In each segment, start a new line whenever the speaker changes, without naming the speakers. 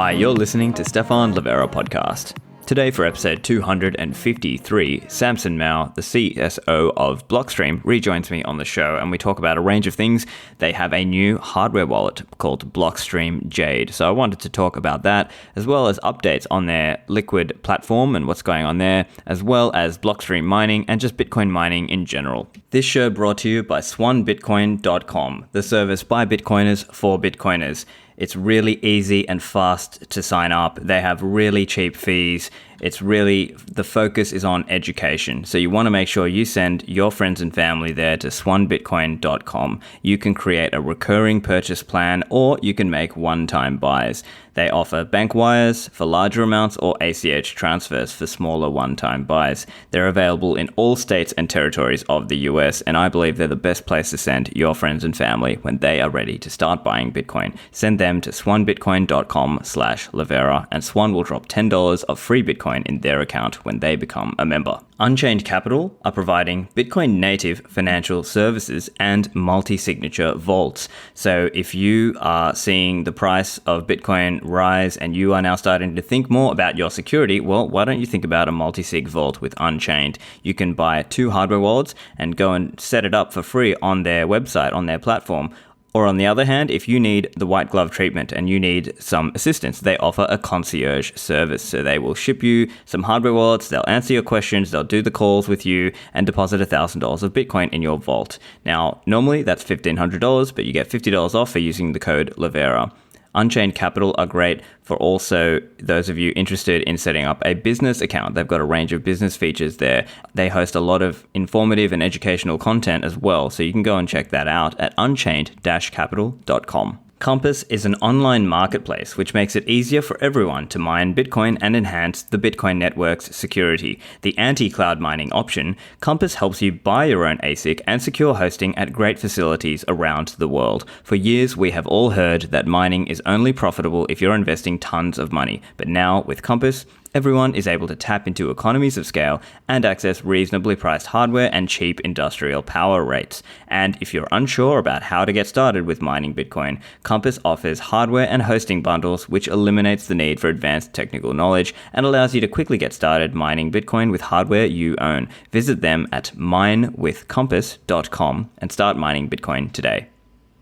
Hi, you're listening to Stefan Livera podcast. Today for episode 253, Samson Mao, the CSO of Blockstream, rejoins me on the show and we talk about a range of things. They have a new hardware wallet called Blockstream Jade. So I wanted to talk about that, as well as updates on their Liquid platform and what's going on there, as well as Blockstream Mining and just Bitcoin mining in general. This show brought to you by swanbitcoin.com, the service by Bitcoiners for Bitcoiners. It's really easy and fast to sign up. They have really cheap fees. It's really, the focus is on education. So you want to make sure you send your friends and family there to swanbitcoin.com. You can create a recurring purchase plan, or you can make one-time buys. They offer bank wires for larger amounts or ACH transfers for smaller one-time buys. They're available in all states and territories of the US, and I believe they're the best place to send your friends and family when they are ready to start buying Bitcoin. Send them to swanbitcoin.com/Livera, and Swan will drop $10 of free Bitcoin in their account when they become a member. Unchained Capital are providing Bitcoin native financial services and multi-signature vaults. So if you are seeing the price of Bitcoin rise and you are now starting to think more about your security, well, why don't you think about a multi-sig vault with Unchained? You can buy 2 hardware wallets and go and set it up for free on their website, on their platform. Or on the other hand, if you need the white glove treatment and you need some assistance, they offer a concierge service. So they will ship you some hardware wallets, they'll answer your questions, they'll do the calls with you and deposit $1,000 of Bitcoin in your vault. Now, normally that's $1,500, but you get $50 off for using the code Livera. Unchained Capital are great for also those of you interested in setting up a business account. They've got a range of business features there. They host a lot of informative and educational content as well, so you can go and check that out at unchained-capital.com. Compass is an online marketplace which makes it easier for everyone to mine Bitcoin and enhance the Bitcoin network's security. The anti-cloud mining option, Compass helps you buy your own ASIC and secure hosting at great facilities around the world. For years, we have all heard that mining is only profitable if you're investing tons of money. But now, with Compass, everyone is able to tap into economies of scale and access reasonably priced hardware and cheap industrial power rates. And if you're unsure about how to get started with mining Bitcoin, Compass offers hardware and hosting bundles, which eliminates the need for advanced technical knowledge and allows you to quickly get started mining Bitcoin with hardware you own. Visit them at minewithcompass.com and start mining Bitcoin today.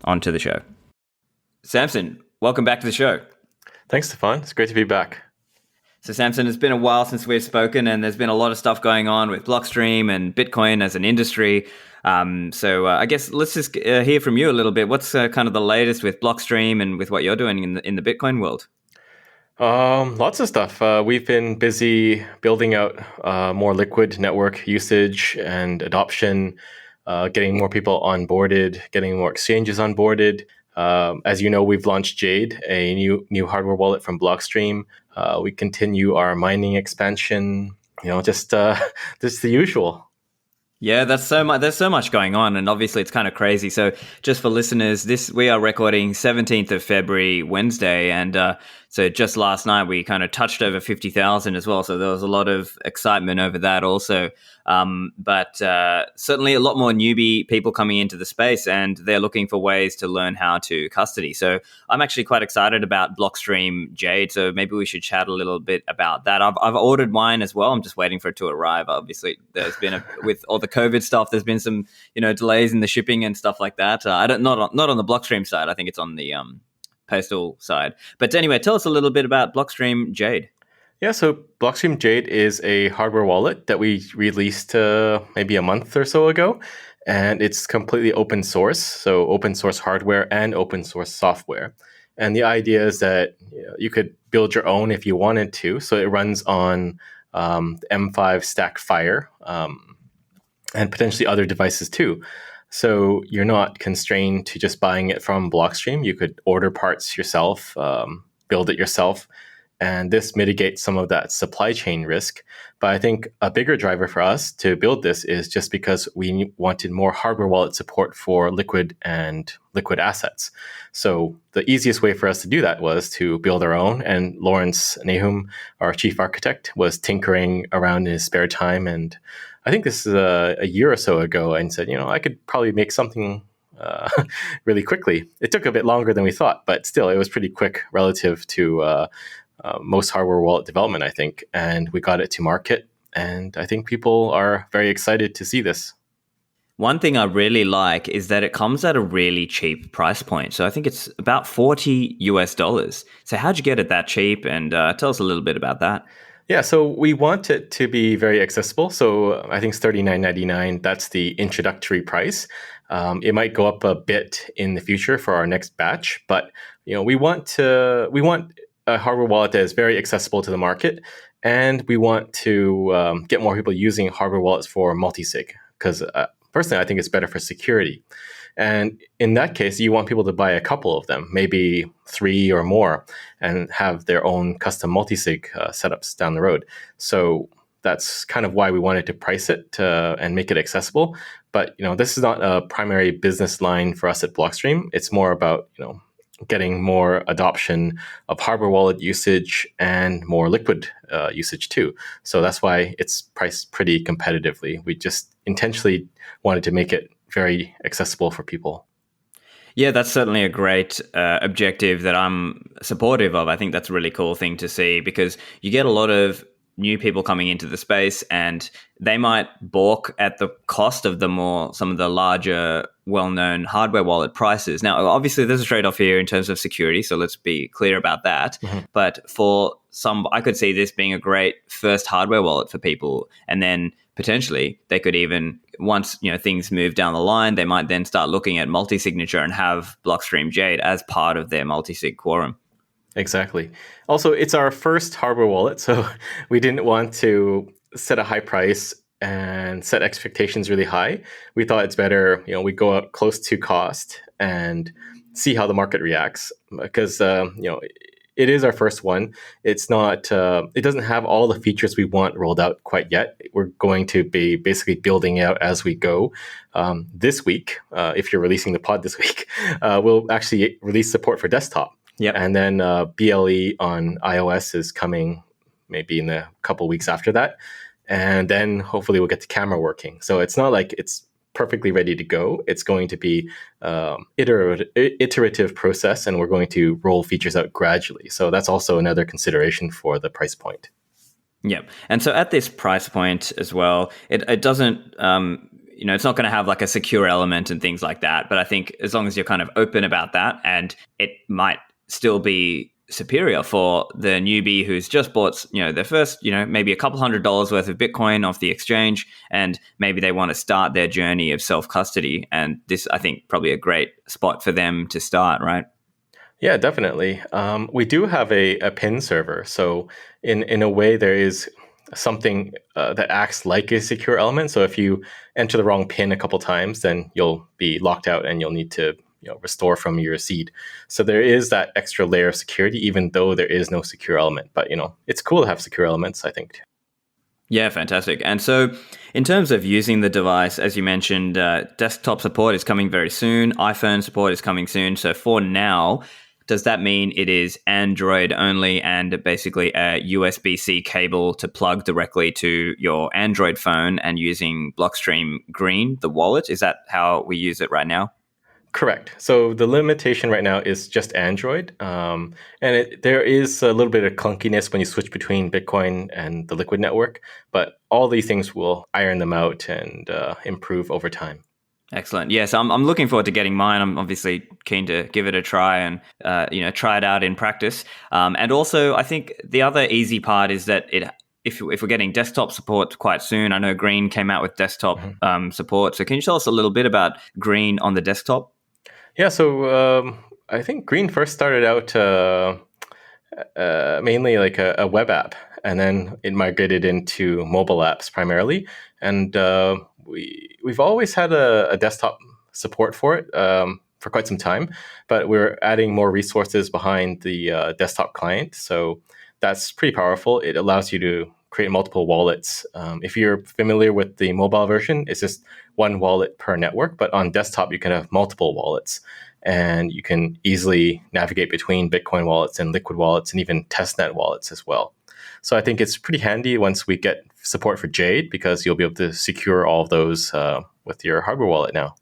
On to the show. Samson, welcome back to the show.
Thanks, Stefan. It's great to be back.
So Samson, it's been a while since we've spoken and there's been a lot of stuff going on with Blockstream and Bitcoin as an industry. I guess let's just hear from you a little bit. What's kind of the latest with Blockstream and with what you're doing in the Bitcoin world?
Lots of stuff. We've been busy building out more Liquid network usage and adoption, getting more people onboarded, getting more exchanges onboarded. As you know, we've launched Jade, a new hardware wallet from Blockstream. We continue our mining expansion, just the usual.
Yeah, there's so much going on, and obviously it's kind of crazy. So just for listeners, we are recording 17th of February, Wednesday, and so just last night we kind of touched over 50,000 as well. So there was a lot of excitement over that also. But certainly a lot more newbie people coming into the space, and they're looking for ways to learn how to custody. So I'm actually quite excited about Blockstream Jade. So maybe we should chat a little bit about that. I've ordered mine as well. I'm just waiting for it to arrive. Obviously, there's been with all the COVID stuff, there's been some delays in the shipping and stuff like that. Not on the Blockstream side. I think it's on the postal side. But anyway, tell us a little bit about Blockstream Jade.
Yeah, so Blockstream Jade is a hardware wallet that we released maybe a month or so ago, and it's completely open source, so open source hardware and open source software. And the idea is that you could build your own if you wanted to. So it runs on the M5 stack Fire and potentially other devices too. So you're not constrained to just buying it from Blockstream. You could order parts yourself, build it yourself. And this mitigates some of that supply chain risk. But I think a bigger driver for us to build this is just because we wanted more hardware wallet support for Liquid and Liquid assets. So the easiest way for us to do that was to build our own. And Lawrence Nahum, our chief architect, was tinkering around in his spare time. And I think this is a year or so ago, and said, I could probably make something really quickly. It took a bit longer than we thought, but still, it was pretty quick relative to most hardware wallet development, I think. And we got it to market, and I think people are very excited to see this.
One thing I really like is that it comes at a really cheap price point. So I think it's about 40 US dollars. So how'd you get it that cheap? And tell us a little bit about that.
Yeah, so we want it to be very accessible. So I think it's $39.99. That's the introductory price. It might go up a bit in the future for our next batch, but we want a hardware wallet that is very accessible to the market, and we want to get more people using hardware wallets for multi-sig because personally, I think it's better for security. And in that case, you want people to buy a couple of them, maybe 3 or more, and have their own custom multi-sig setups down the road. So that's kind of why we wanted to price it and make it accessible. But this is not a primary business line for us at Blockstream. It's more about getting more adoption of hardware wallet usage and more liquid usage too. So that's why it's priced pretty competitively. We just intentionally wanted to make it very accessible for people.
Yeah, that's certainly a great objective that I'm supportive of. I think that's a really cool thing to see because you get a lot of new people coming into the space and they might balk at the cost of some of the larger, well-known hardware wallet prices. Now, obviously, there's a trade-off here in terms of security, so let's be clear about that. Mm-hmm. But for some, I could see this being a great first hardware wallet for people, and then potentially they could even, once things move down the line, they might then start looking at multi-signature and have Blockstream Jade as part of their multi-sig quorum.
Exactly. Also, it's our first hardware wallet, so we didn't want to set a high price and set expectations really high. We thought it's better, we go up close to cost and see how the market reacts because, it is our first one. It's not, it doesn't have all the features we want rolled out quite yet. We're going to be basically building out as we go. This week, if you're releasing the pod this week, we'll actually release support for desktop.
Yep.
And then BLE on iOS is coming maybe in a couple weeks after that. And then hopefully we'll get the camera working. So it's not like it's perfectly ready to go. It's going to be iterative process, and we're going to roll features out gradually. So that's also another consideration for the price point.
Yeah. And so at this price point as well, it doesn't... it's not going to have like a secure element and things like that. But I think as long as you're kind of open about that, and it might still be superior for the newbie who's just bought, their first, maybe a couple $100 worth of Bitcoin off the exchange, and maybe they want to start their journey of self-custody. And this, I think, probably a great spot for them to start, right?
Yeah, definitely. We do have a PIN server. So in a way, there is something that acts like a secure element. So if you enter the wrong PIN a couple times, then you'll be locked out and you'll need to restore from your seed. So there is that extra layer of security, even though there is no secure element. But it's cool to have secure elements, I think.
Yeah, fantastic. And so in terms of using the device, as you mentioned, desktop support is coming very soon. iPhone support is coming soon. So for now, does that mean it is Android only and basically a USB-C cable to plug directly to your Android phone and using Blockstream Green, the wallet? Is that how we use it right now?
Correct. So the limitation right now is just Android. And there is a little bit of clunkiness when you switch between Bitcoin and the Liquid network. But all these things will iron them out and improve over time.
Excellent. Yes, I'm looking forward to getting mine. I'm obviously keen to give it a try and try it out in practice. And also, I think the other easy part is that if we're getting desktop support quite soon, I know Green came out with desktop support. So can you tell us a little bit about Green on the desktop?
Yeah, so I think Green first started out mainly like a web app, and then it migrated into mobile apps primarily. And we've always had a desktop support for it for quite some time, but we're adding more resources behind the desktop client. So that's pretty powerful. It allows you to create multiple wallets. If you're familiar with the mobile version, it's just one wallet per network, but on desktop, you can have multiple wallets, and you can easily navigate between Bitcoin wallets and Liquid wallets and even testnet wallets as well. So I think it's pretty handy once we get support for Jade, because you'll be able to secure all of those with your hardware wallet now.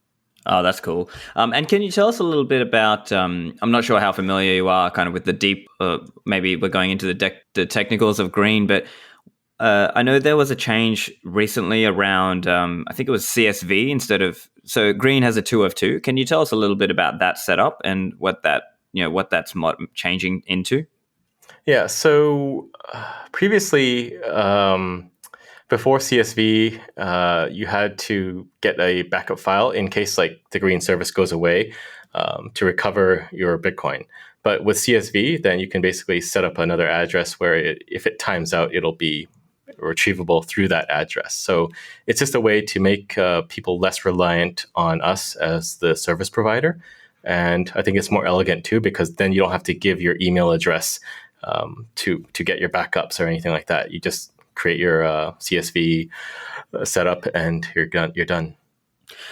Oh, that's cool. And can you tell us a little bit about? I'm not sure how familiar you are, kind of with the deep. Maybe we're going into the technicals of Green, but I know there was a change recently around. I think it was CSV instead of. So Green has a 2 of 2. Can you tell us a little bit about that setup and what what that's changing into?
Yeah. So previously, before CSV, you had to get a backup file in case like the Green service goes away to recover your Bitcoin. But with CSV, then you can basically set up another address where if it times out, it'll be retrievable through that address. So it's just a way to make people less reliant on us as the service provider. And I think it's more elegant too, because then you don't have to give your email address to get your backups or anything like that. You just create your CSV setup and you're done. You're done.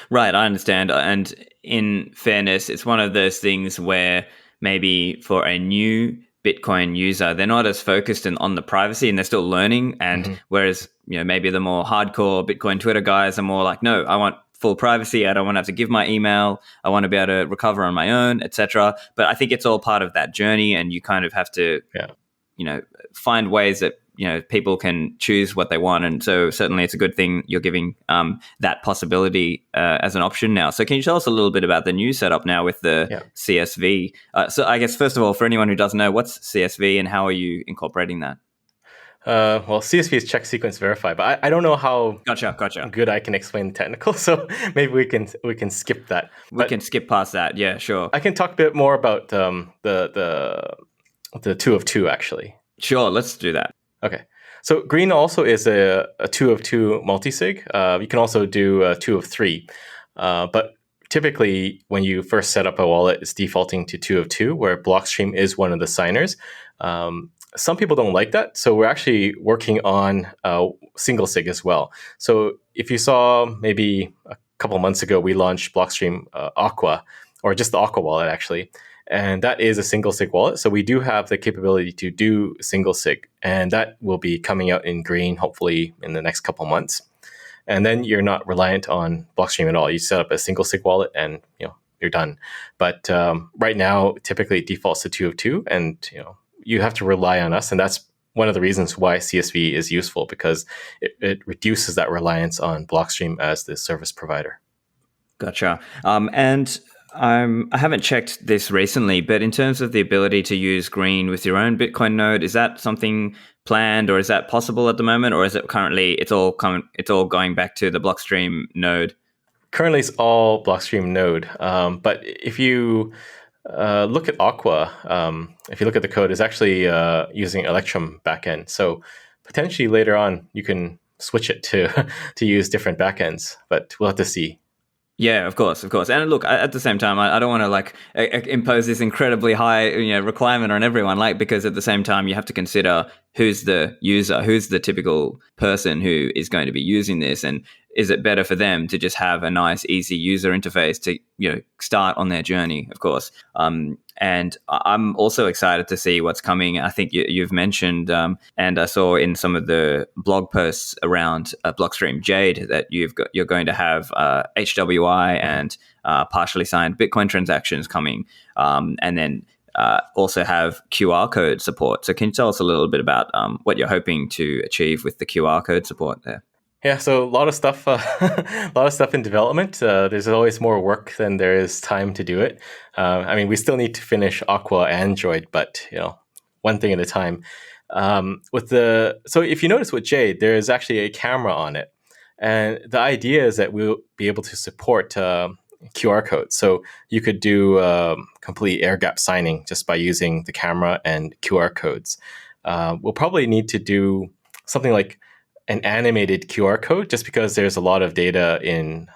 Right, I understand. And in fairness, it's one of those things where maybe for a new Bitcoin user, they're not as focused on the privacy and they're still learning. And whereas, maybe the more hardcore Bitcoin Twitter guys are more like, no, I want full privacy. I don't want to have to give my email. I want to be able to recover on my own, etc. But I think it's all part of that journey, and you kind of have to, find ways that people can choose what they want. And so certainly it's a good thing you're giving that possibility as an option now. So can you tell us a little bit about the new setup now with the CSV? So I guess first of all, for anyone who doesn't know, what's CSV and how are you incorporating that?
Well, CSV is check sequence verify, but I don't know how
Gotcha.
good I can explain the technical, so maybe we can skip that.
We can skip past that. Yeah, sure.
I can talk a bit more about the 2 of 2 actually.
Sure, let's do that.
Okay. So Green also is a 2 of 2 multisig. You can also do a 2 of 3. But typically, when you first set up a wallet, it's defaulting to 2 of 2, where Blockstream is one of the signers. Some people don't like that, so we're actually working on single sig as well. So if you saw maybe a couple months ago, we launched Blockstream Aqua, or just the Aqua wallet actually. And that is a single sig wallet. So we do have the capability to do single sig, and that will be coming out in Green, hopefully in the next couple months. And then you're not reliant on Blockstream at all. You set up a single sig wallet and you're done. But right now, typically it defaults to 2 of 2, and you have to rely on us. And that's one of the reasons why CSV is useful, because it reduces that reliance on Blockstream as the service provider.
Gotcha. And I haven't checked this recently, but in terms of the ability to use Green with your own Bitcoin node, is that something planned, or is that possible at the moment, or is it currently it's all going back to the Blockstream node?
Currently, it's all Blockstream node. But if you look at Aqua, if you look at the code, it's actually using Electrum backend. So potentially later on, you can switch it to use different backends, but we'll have to see.
Yeah, of course. And look, at the same time, I don't want to impose this incredibly high requirement on everyone, because at the same time you have to consider who's the user, who's the typical person who is going to be using this, and is it better for them to just have a nice, easy user interface to start on their journey, of course. And I'm also excited to see what's coming. I think you've mentioned, and I saw in some of the blog posts around Blockstream Jade that you're going to have HWI and partially signed Bitcoin transactions coming, and then also have QR code support. So can you tell us a little bit about what you're hoping to achieve with the QR code support there?
Yeah, so a lot of stuff, in development. There's always more work than there is time to do it. We still need to finish Aqua Android, but one thing at a time. So if you notice with Jade, there is actually a camera on it, and the idea is that we'll be able to support QR codes. So you could do complete air gap signing just by using the camera and QR codes. We'll probably need to do something like an animated QR code, just because there's a lot of data in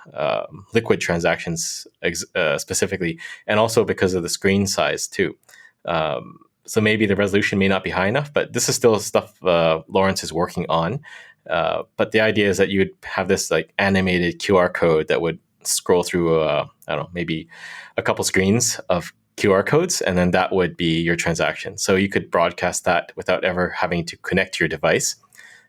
liquid transactions specifically, and also because of the screen size too. So maybe the resolution may not be high enough, but this is still stuff Lawrence is working on. But the idea is that you would have this like animated QR code that would scroll through, maybe a couple screens of QR codes, and then that would be your transaction. So you could broadcast that without ever having to connect to your device.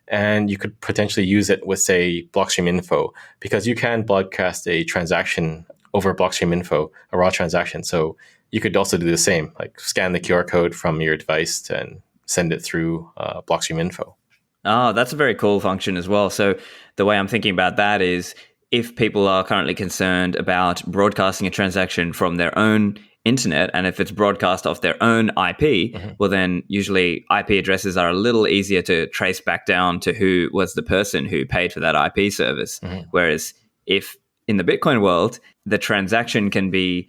And you could potentially use it with, say, Blockstream Info, because you can broadcast a transaction over Blockstream info, a raw transaction. So you could also do the same, like scan the QR code from your device and send it through Blockstream info.
Oh, that's a very cool function as well. So the way I'm thinking about that is if people are currently concerned about broadcasting a transaction from their own internet, and if it's broadcast off their own IP, well, then usually IP addresses are a little easier to trace back down to who was the person who paid for that IP service. Whereas if in the Bitcoin world, the transaction can be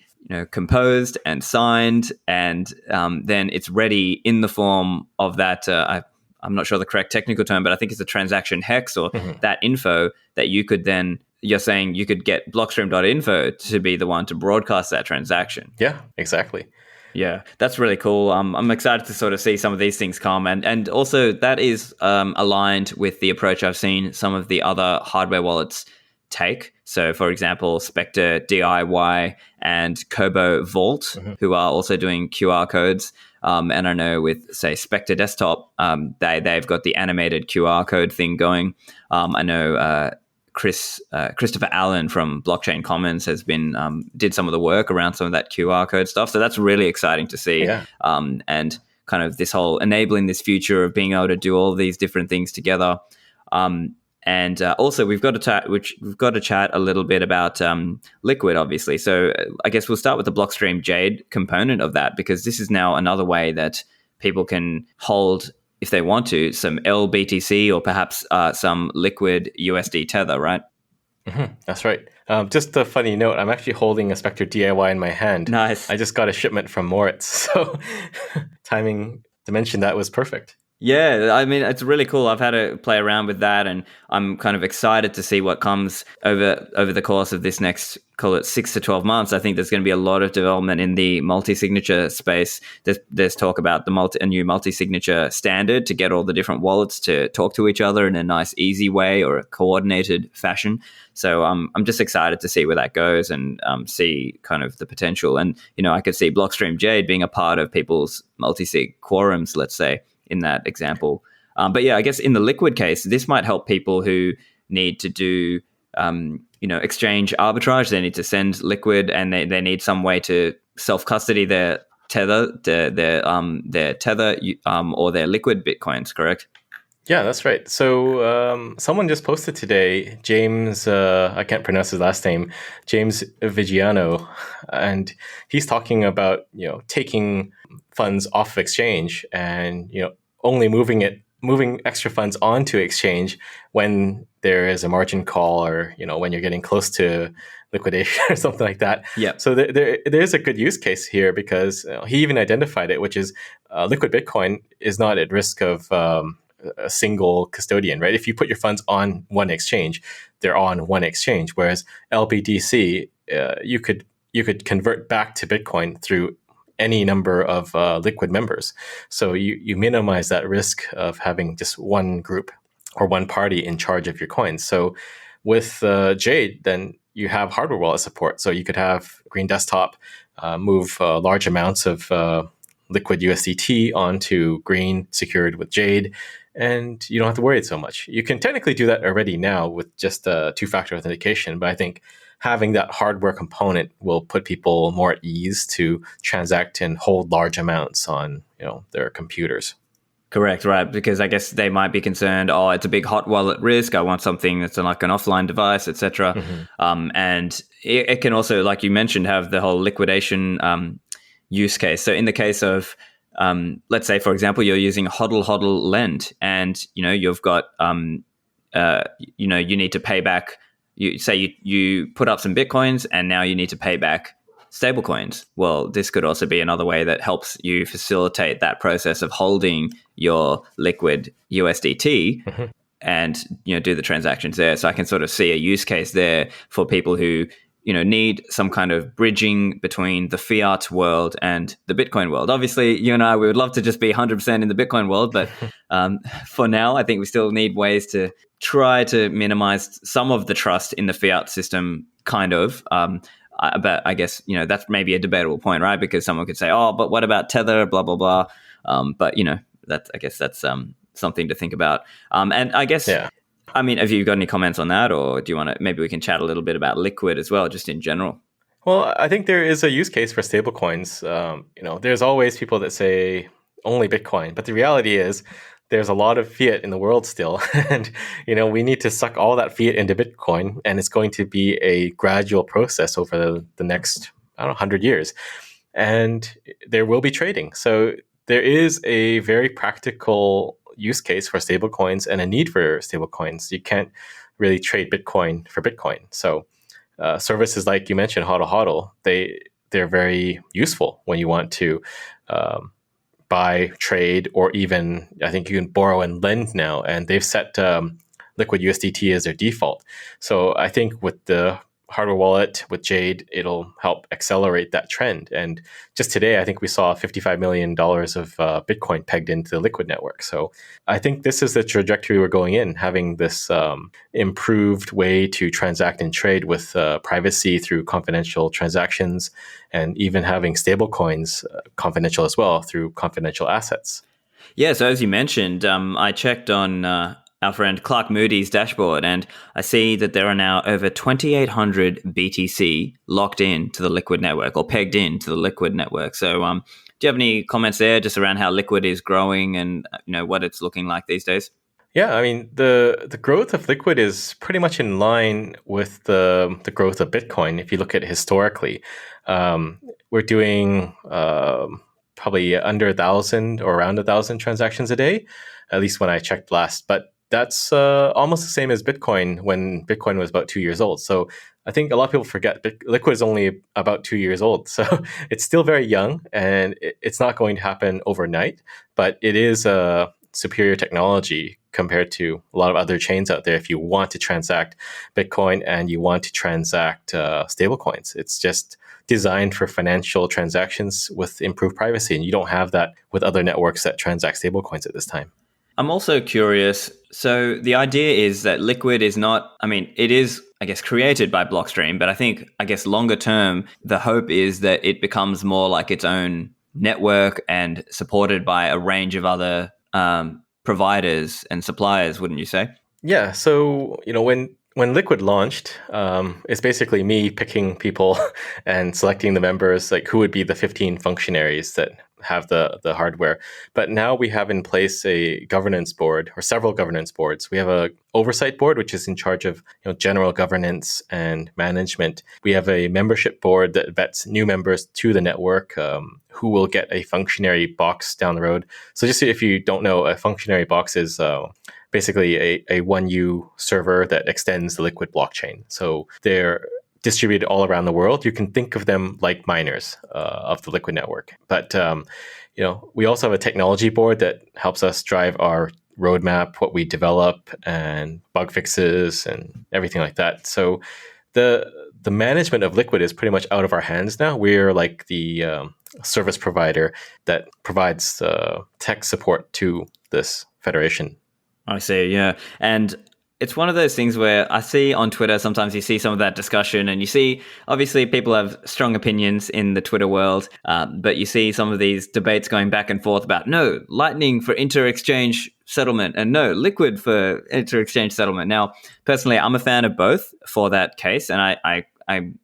composed and signed, and then it's ready in the form of that. I'm not sure the correct technical term, but I think it's a transaction hex or that info that you could then. You're saying you could get blockstream.info to be the one to broadcast that transaction.
Yeah, exactly.
Yeah, that's really cool. I'm excited to sort of see some of these things come. And also that is aligned with the approach I've seen some of the other hardware wallets take. So, for example, Spectre DIY and Kobo Vault, who are also doing QR codes. And I know with, say, Spectre Desktop, they've got the animated QR code thing going. I know Christopher Allen from Blockchain Commons has been did some of the work around some of that QR code stuff. So that's really exciting to see.
Yeah.
And kind of this whole enabling this future of being able to do all these different things together. And also we've got to chat a little bit about Liquid, obviously. So I guess we'll start with the Blockstream Jade component of that, because this is now another way that people can hold, if they want to, some LBTC or perhaps some Liquid USD Tether, right?
That's right. Just a funny note, I'm actually holding a Spectre DIY in my hand.
Nice.
I just got a shipment from Moritz, so timing to mention that was perfect.
Yeah, I mean, it's really cool. I've had to play around with that, and I'm kind of excited to see what comes over the course of this next, call it 6 to 12 months. I think there's going to be a lot of development in the multi-signature space. There's talk about a new multi-signature standard to get all the different wallets to talk to each other in a nice, easy way or a coordinated fashion. So I'm just excited to see where that goes and see kind of the potential. And, I could see Blockstream Jade being a part of people's multi-sig quorums, let's say, in that example. But yeah, I guess in the Liquid case, this might help people who need to do, exchange arbitrage. They need to send Liquid, and they need some way to self-custody their Tether, their Tether or their Liquid Bitcoins, correct?
Yeah, that's right. So someone just posted today, James, I can't pronounce his last name, James Vigiano, and he's talking about, taking funds off of exchange and, only moving extra funds onto exchange when there is a margin call or, when you're getting close to liquidation or something like that.
Yeah.
So there is a good use case here because he even identified it, which is Liquid Bitcoin is not at risk of a single custodian, right? If you put your funds on one exchange, they're on one exchange. Whereas LBTC, you could convert back to Bitcoin through any number of Liquid members. So you minimize that risk of having just one group or one party in charge of your coins. So with Jade, then you have hardware wallet support. So you could have Green Desktop move large amounts of Liquid USDT onto Green secured with Jade, and you don't have to worry so much. You can technically do that already now with just two-factor authentication, but I think having that hardware component will put people more at ease to transact and hold large amounts on their computers.
Correct, right? Because I guess they might be concerned, it's a big hot wallet risk. I want something that's like an offline device, etc. And it can also, like you mentioned, have the whole liquidation use case. So in the case of, let's say, for example, you're using HODL lend, and you've got, you need to pay back. You say you put up some Bitcoins, and now you need to pay back stablecoins. Well, this could also be another way that helps you facilitate that process of holding your Liquid USDT and do the transactions there. So I can sort of see a use case there for people who need some kind of bridging between the fiat world and the Bitcoin world. Obviously, you and I, we would love to just be 100% in the Bitcoin world, but for now, I think we still need ways to try to minimize some of the trust in the fiat system, kind of. But I guess, that's maybe a debatable point, right? Because someone could say, but what about Tether, blah, blah, blah. But, I guess that's something to think about. And I guess...
Yeah.
I mean, have you got any comments on that, or do you want to? Maybe we can chat a little bit about Liquid as well, just in general.
Well, I think there is a use case for stablecoins. There's always people that say only Bitcoin, but the reality is there's a lot of fiat in the world still, and we need to suck all that fiat into Bitcoin, and it's going to be a gradual process over the next, I don't know, 100 years, and there will be trading. So there is a very practical use case for stablecoins and a need for stablecoins. You can't really trade Bitcoin for Bitcoin. So services like you mentioned, HODL HODL, they're very useful when you want to buy, trade, or even I think you can borrow and lend now, and they've set Liquid USDT as their default. So I think with the hardware wallet with Jade, it'll help accelerate that trend. And just today, I think we saw $55 million of Bitcoin pegged into the Liquid network. So I think this is the trajectory we're going in, having this improved way to transact and trade with privacy through confidential transactions, and even having stablecoins confidential as well through confidential assets.
Yeah, so as you mentioned, I checked on our friend Clark Moody's dashboard, and I see that there are now over 2,800 BTC locked in to the Liquid network or pegged into the Liquid network. So do you have any comments there just around how Liquid is growing and what it's looking like these days?
Yeah, I mean the growth of Liquid is pretty much in line with the growth of Bitcoin. If you look at it historically, we're doing probably under 1,000 or around 1,000 transactions a day, at least when I checked last. But that's almost the same as Bitcoin when Bitcoin was about 2 years old. So I think a lot of people forget Liquid is only about 2 years old. So it's still very young, and it's not going to happen overnight, but it is a superior technology compared to a lot of other chains out there if you want to transact Bitcoin and you want to transact stablecoins. It's just designed for financial transactions with improved privacy, and you don't have that with other networks that transact stablecoins at this time.
I'm also curious. So the idea is that Liquid is not, it is, I guess, created by Blockstream, but I guess longer term, the hope is that it becomes more like its own network and supported by a range of other providers and suppliers, wouldn't you say?
Yeah. So, when Liquid launched, it's basically me picking people and selecting the members, like who would be the 15 functionaries that have the hardware. But now we have in place a governance board, or several governance boards. We have a oversight board, which is in charge of general governance and management. We have a membership board that vets new members to the network, who will get a functionary box down the road. So just if you don't know, a functionary box is basically a 1U server that extends the Liquid blockchain. So they're distributed all around the world. You can think of them like miners of the Liquid network. But we also have a technology board that helps us drive our roadmap, what we develop, and bug fixes and everything like that. So the management of Liquid is pretty much out of our hands now. We're like the service provider that provides tech support to this federation.
I see, yeah. And it's one of those things where I see on Twitter, sometimes you see some of that discussion, and you see, obviously, people have strong opinions in the Twitter world, but you see some of these debates going back and forth about, no, Lightning for inter-exchange settlement, and no, Liquid for inter-exchange settlement. Now, personally, I'm a fan of both for that case, and I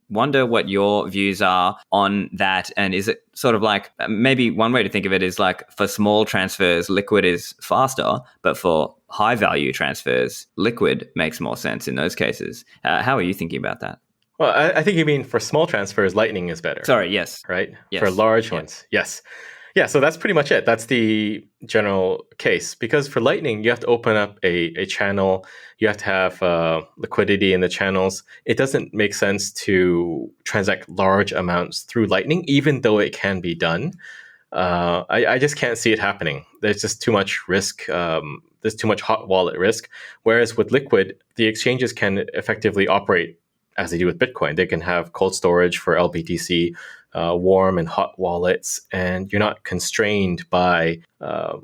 wonder what your views are on that. And is it sort of like, maybe one way to think of it is like, for small transfers, Liquid is faster, but for high value transfers, Liquid makes more sense in those cases. How are you thinking about that?
Well, I think you mean for small transfers, Lightning is better.
Sorry, yes.
Right?
Yes.
For large ones, yes. Yeah, so that's pretty much it. That's the general case. Because for Lightning, you have to open up a channel. You have to have liquidity in the channels. It doesn't make sense to transact large amounts through Lightning, even though it can be done. I just can't see it happening. There's just too much risk. There's too much hot wallet risk. Whereas with Liquid, the exchanges can effectively operate as they do with Bitcoin. They can have cold storage for LBTC, warm and hot wallets, and you're not constrained by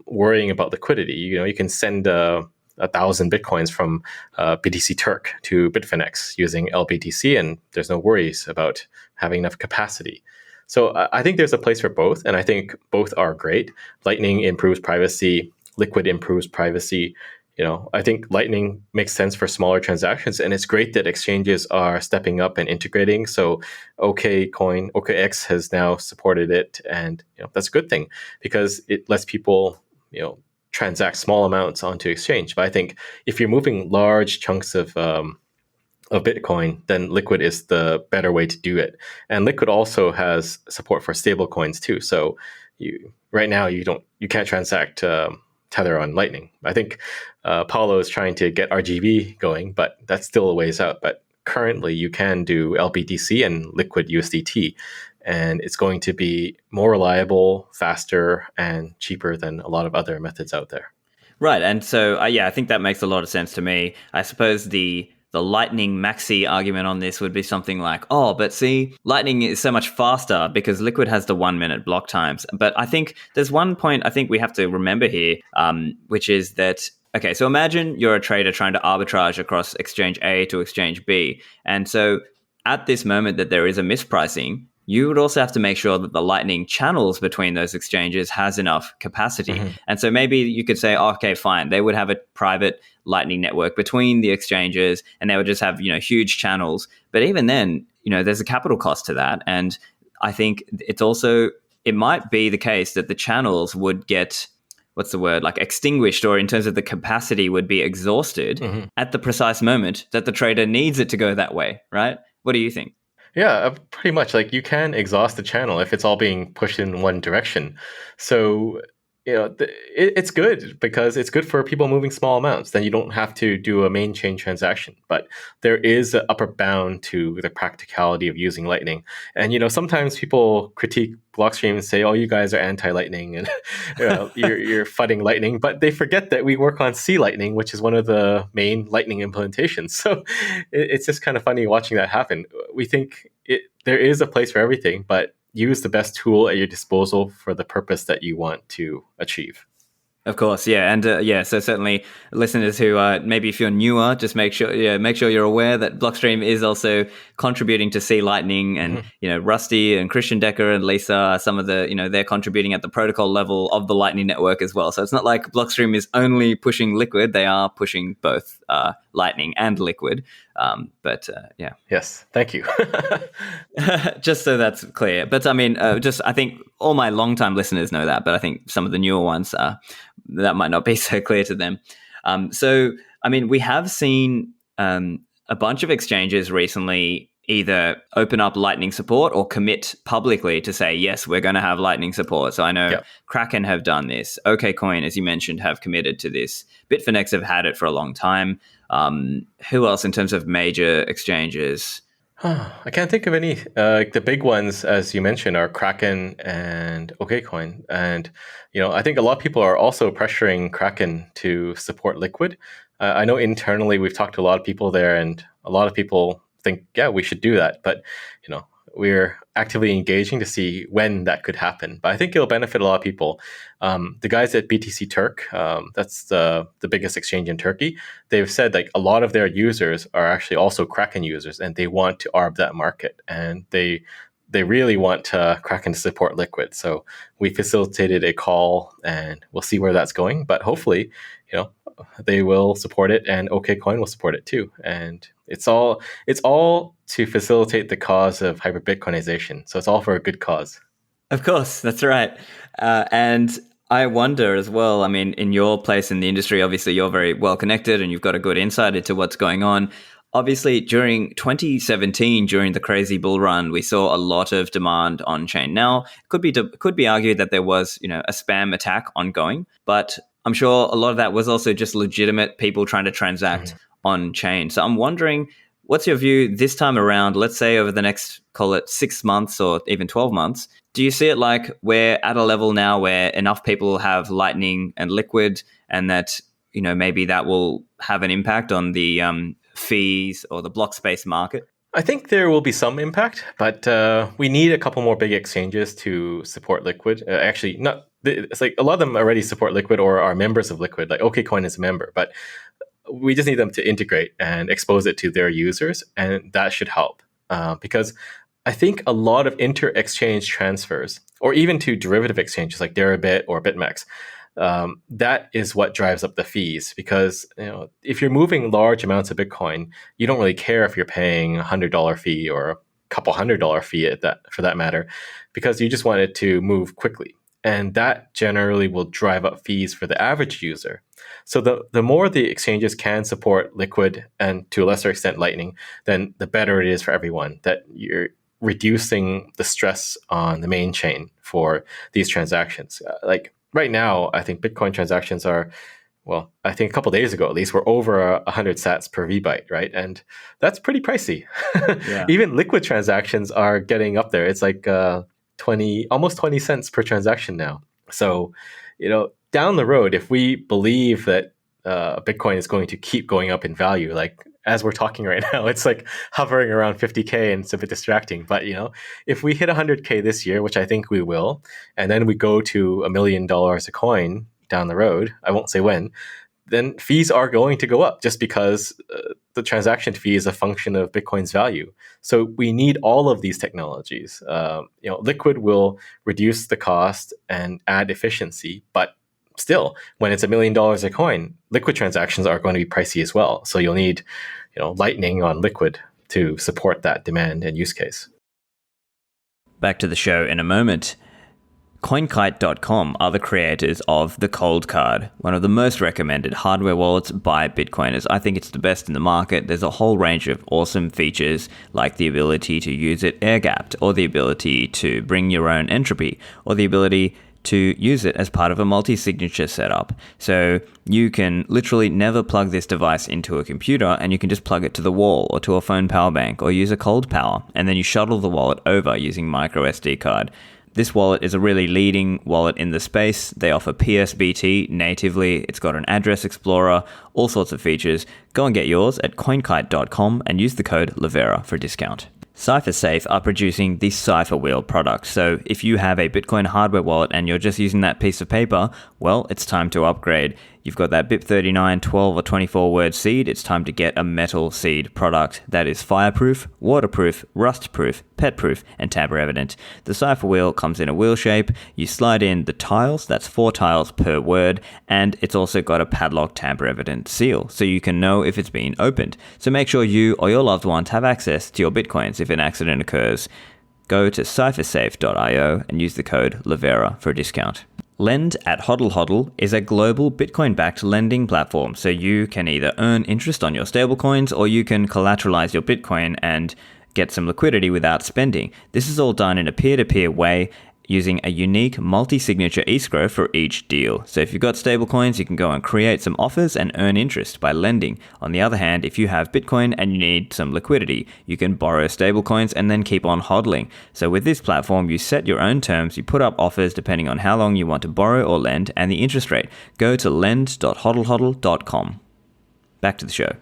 worrying about liquidity. You can send 1,000 Bitcoins from BTC Turk to Bitfinex using LBTC, and there's no worries about having enough capacity. So I think there's a place for both, and I think both are great. Lightning improves privacy. Liquid improves privacy. I think Lightning makes sense for smaller transactions, and it's great that exchanges are stepping up and integrating. So OKX has now supported it, and that's a good thing because it lets people transact small amounts onto exchange. But I think if you're moving large chunks of Bitcoin, then Liquid is the better way to do it. And Liquid also has support for stable coins too. So right now you can't transact Tether on Lightning. I think Paulo is trying to get RGB going, but that's still a ways out. But currently you can do LBTC and Liquid USDT, and it's going to be more reliable, faster, and cheaper than a lot of other methods out there.
Right, and so I think that makes a lot of sense to me. I suppose the Lightning maxi argument on this would be something like, oh, but see, Lightning is so much faster because Liquid has the 1 minute block times. But I think there's one point I think we have to remember here, which is that, okay, so imagine you're a trader trying to arbitrage across exchange A to exchange B. And so at this moment that there is a mispricing, you would also have to make sure that the Lightning channels between those exchanges has enough capacity. Mm-hmm. And so maybe you could say, oh, okay, fine. They would have a private Lightning network between the exchanges, and they would just have, huge channels. But even then, there's a capital cost to that. And I think it might be the case that the channels would get, extinguished, or in terms of the capacity would be exhausted at the precise moment that the trader needs it to go that way, right? What do you think?
Yeah, pretty much. Like, you can exhaust the channel if it's all being pushed in one direction. So, it's good because it's good for people moving small amounts. Then you don't have to do a main chain transaction. But there is an upper bound to the practicality of using Lightning. And, sometimes people critique Blockstream and say, oh, you guys are anti-Lightning and you're fighting Lightning. But they forget that we work on C Lightning, which is one of the main Lightning implementations. So it's just kind of funny watching that happen. We think there is a place for everything, but use the best tool at your disposal for the purpose that you want to achieve.
Of course, yeah, and so certainly listeners who maybe if you're newer, just make sure you're aware that Blockstream is also contributing to C Lightning, and Rusty and Christian Decker and Lisa, some of the they're contributing at the protocol level of the Lightning network as well. So it's not like Blockstream is only pushing Liquid; they are pushing both Lightning and Liquid. Yeah.
Yes, thank you.
Just so that's clear. But I mean, I think all my longtime listeners know that, but I think some of the newer ones that might not be so clear to them. So, I mean, we have seen a bunch of exchanges recently either open up Lightning support or commit publicly to say, yes, we're going to have Lightning support. So I know Kraken have done this. OKCoin, as you mentioned, have committed to this. Bitfinex have had it for a long time. Who else in terms of major exchanges?
I can't think of any. The big ones, as you mentioned, are Kraken and OKCoin. And, I think a lot of people are also pressuring Kraken to support Liquid. I know internally we've talked to a lot of people there, and a lot of people think, yeah, we should do that. But, we're actively engaging to see when that could happen. But I think it'll benefit a lot of people. The guys at BTC Turk, that's the biggest exchange in Turkey, they've said like a lot of their users are actually also Kraken users, and they want to arb that market. And they really want Kraken to support Liquid. So we facilitated a call, and we'll see where that's going. But hopefully, they will support it, and OKCoin will support it too. And it's all to facilitate the cause of hyper Bitcoinization. So it's all for a good cause.
Of course, that's right. And I wonder as well, I mean, in your place in the industry, obviously you're very well connected and you've got a good insight into what's going on. Obviously, during 2017, during the crazy bull run, we saw a lot of demand on chain. Now, it could be argued that there was, a spam attack ongoing, but I'm sure a lot of that was also just legitimate people trying to transact on chain. So I'm wondering, what's your view this time around? Let's say over the next, call it 6 months or even 12 months. Do you see it like we're at a level now where enough people have Lightning and Liquid, and that maybe that will have an impact on the fees or the block space market?
I think there will be some impact, but we need a couple more big exchanges to support Liquid. Actually, not. It's like a lot of them already support Liquid or are members of Liquid. Like OKCoin is a member, but we just need them to integrate and expose it to their users, and that should help. Because I think a lot of inter-exchange transfers, or even to derivative exchanges like Deribit or BitMEX, that is what drives up the fees. Because if you're moving large amounts of Bitcoin, you don't really care if you're paying $100 fee or a couple $100 fee at that, for that matter, because you just want it to move quickly. And that generally will drive up fees for the average user. So the more the exchanges can support Liquid and to a lesser extent Lightning, then the better it is for everyone, that you're reducing the stress on the main chain for these transactions. Like right now, I think Bitcoin transactions are, well, I think a couple of days ago at least, were over 100 sats per VByte, right? And that's pretty pricey.
Yeah.
Even Liquid transactions are getting up there. It's like almost 20 cents per transaction now. So, down the road, if we believe that Bitcoin is going to keep going up in value, like as we're talking right now, it's like hovering around 50K and it's a bit distracting. But, if we hit 100K this year, which I think we will, and then we go to $1 million a coin down the road, I won't say when, then fees are going to go up just because the transaction fee is a function of Bitcoin's value. So we need all of these technologies. Liquid will reduce the cost and add efficiency, but still, when it's $1 million a coin, Liquid transactions are going to be pricey as well. So you'll need, Lightning on Liquid to support that demand and use case.
Back to the show in a moment. CoinKite.com are the creators of the Cold Card, one of the most recommended hardware wallets by Bitcoiners. I think it's the best in the market. There's a whole range of awesome features like the ability to use it air-gapped, or the ability to bring your own entropy, or the ability to use it as part of a multi-signature setup. So you can literally never plug this device into a computer, and you can just plug it to the wall or to a phone power bank or use a cold power, and then you shuttle the wallet over using micro SD card. This wallet is a really leading wallet in the space. They offer PSBT natively. It's got an address explorer, all sorts of features. Go and get yours at coinkite.com and use the code Livera for a discount. CipherSafe are producing the Cipher Wheel product. So if you have a Bitcoin hardware wallet and you're just using that piece of paper, well, it's time to upgrade. You've got that BIP39, 12 or 24 word seed. It's time to get a metal seed product that is fireproof, waterproof, rust-proof, pet-proof, and tamper-evident. The Cipher Wheel comes in a wheel shape. You slide in the tiles, that's 4 tiles per word, and it's also got a padlock tamper-evident seal, so you can know if it's been opened. So make sure you or your loved ones have access to your Bitcoins if an accident occurs. Go to cyphersafe.io and use the code Livera for a discount. Lend at HODL HODL is a global Bitcoin-backed lending platform, so you can either earn interest on your stablecoins or you can collateralize your Bitcoin and get some liquidity without spending. This is all done in a peer-to-peer way using a unique multi-signature escrow for each deal. So if you've got stablecoins, you can go and create some offers and earn interest by lending. On the other hand, if you have Bitcoin and you need some liquidity, you can borrow stablecoins and then keep on hodling. So with this platform, you set your own terms, you put up offers depending on how long you want to borrow or lend, and the interest rate. Go to lend.hodlhodl.com. Back to the show.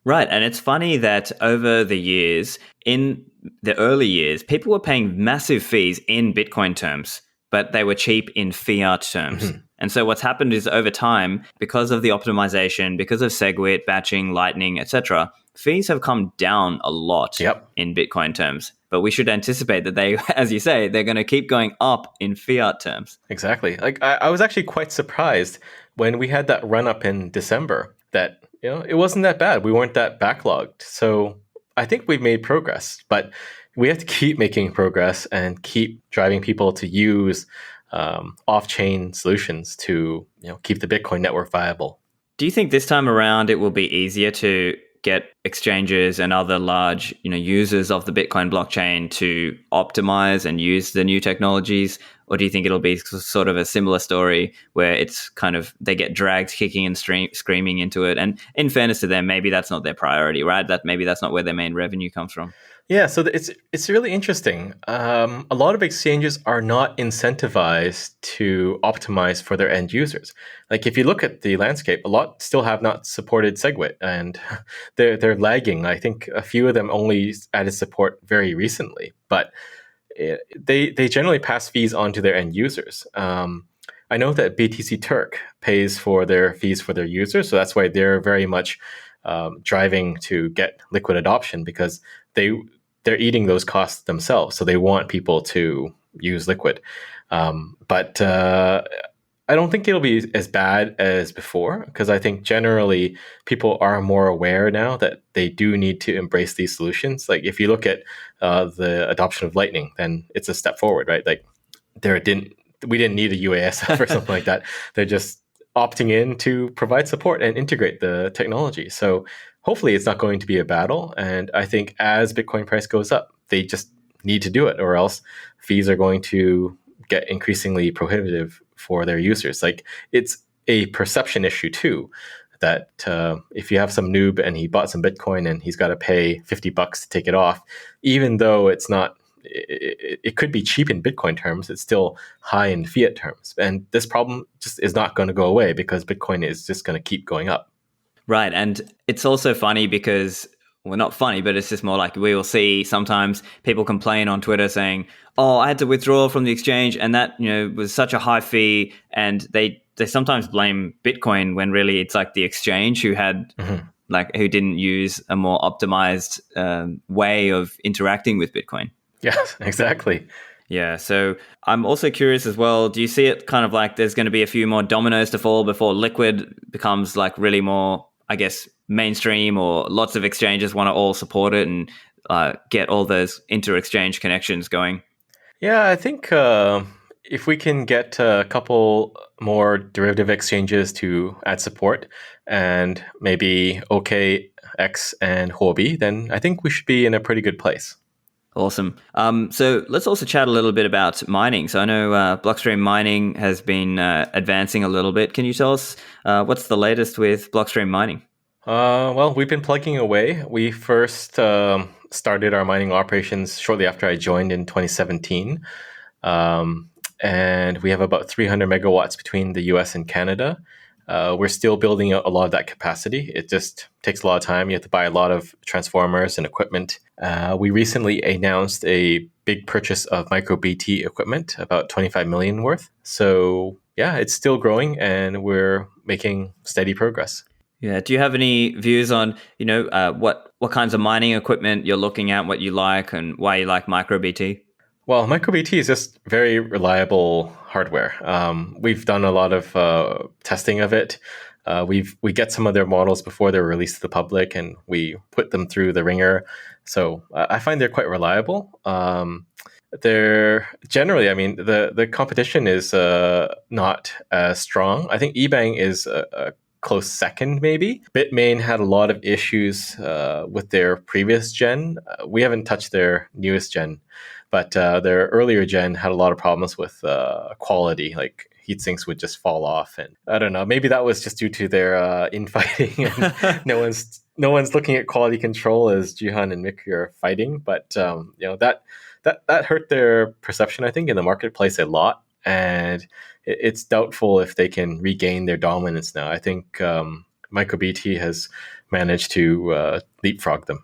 Right, and it's funny that over the years, in the early years, people were paying massive fees in Bitcoin terms, but they were cheap in fiat terms. Mm-hmm. And so what's happened is over time, because of the optimization, because of SegWit, batching, Lightning, etc., fees have come down a lot in Bitcoin terms. But we should anticipate that they, as you say, they're going to keep going up in fiat terms.
Exactly. Like I was actually quite surprised when we had that run up in December that it wasn't that bad. We weren't that backlogged. So I think we've made progress, but we have to keep making progress and keep driving people to use off-chain solutions to keep the Bitcoin network viable.
Do you think this time around it will be easier to get exchanges and other large users of the Bitcoin blockchain to optimize and use the new technologies? Or do you think it'll be sort of a similar story where it's kind of they get dragged kicking and screaming into it? And in fairness to them, maybe that's not their priority, right? Maybe that's not where their main revenue comes from.
Yeah, so it's really interesting. A lot of exchanges are not incentivized to optimize for their end users. Like if you look at the landscape, a lot still have not supported SegWit, and they're lagging. I think a few of them only added support very recently, but they generally pass fees on to their end users. I know that BTC Turk pays for their fees for their users, so that's why they're very much driving to get Liquid adoption, because they're eating those costs themselves, so they want people to use Liquid. But I don't think it'll be as bad as before, because I think generally people are more aware now that they do need to embrace these solutions. Like if you look at the adoption of Lightning, then it's a step forward, right? Like there didn't we didn't need a UASF or something like that. They're just opting in to provide support and integrate the technology. So hopefully it's not going to be a battle. And I think as Bitcoin price goes up, they just need to do it, or else fees are going to get increasingly prohibitive for their users. Like it's a perception issue too. That if you have some noob and he bought some Bitcoin and he's got to pay $50 to take it off, even though it's not, it could be cheap in Bitcoin terms, it's still high in fiat terms. And this problem just is not going to go away because Bitcoin is just going to keep going up.
Right. And it's also funny because, well, not funny, but it's just more like we will see sometimes people complain on Twitter saying, oh, I had to withdraw from the exchange and that, was such a high fee. And they sometimes blame Bitcoin when really it's like the exchange who had who didn't use a more optimized way of interacting with Bitcoin.
Yes, exactly.
Yeah, so I'm also curious as well, do you see it kind of like there's going to be a few more dominoes to fall before Liquid becomes like really more, I guess, mainstream, or lots of exchanges want to all support it and get all those inter-exchange connections going?
Yeah, I think if we can get a couple more derivative exchanges to add support and maybe OKX and Huobi, then I think we should be in a pretty good place.
Awesome. So let's also chat a little bit about mining. So I know Blockstream Mining has been advancing a little bit. Can you tell us what's the latest with Blockstream Mining?
Well, we've been plugging away. We first started our mining operations shortly after I joined in 2017. And we have about 300 megawatts between the US and Canada. We're still building out a lot of that capacity. It just takes a lot of time. You have to buy a lot of transformers and equipment. We recently announced a big purchase of microBT equipment, about 25 million worth. So yeah, it's still growing and we're making steady progress.
Yeah. Do you have any views on, what kinds of mining equipment you're looking at, what you like, and why you like microBT?
Well, microBT is just very reliable hardware. We've done a lot of testing of it. We get some of their models before they're released to the public, and we put them through the ringer. So I find they're quite reliable. They're generally, I mean, the competition is not as strong. I think eBang is a close second, maybe. Bitmain had a lot of issues with their previous gen. We haven't touched their newest gen, but their earlier gen had a lot of problems with quality, like heat sinks would just fall off, and I don't know. Maybe that was just due to their infighting, and no one's looking at quality control as Jihan and Mick are fighting. But that hurt their perception, I think, in the marketplace a lot, and it's doubtful if they can regain their dominance now. I think MicroBT has managed to leapfrog them.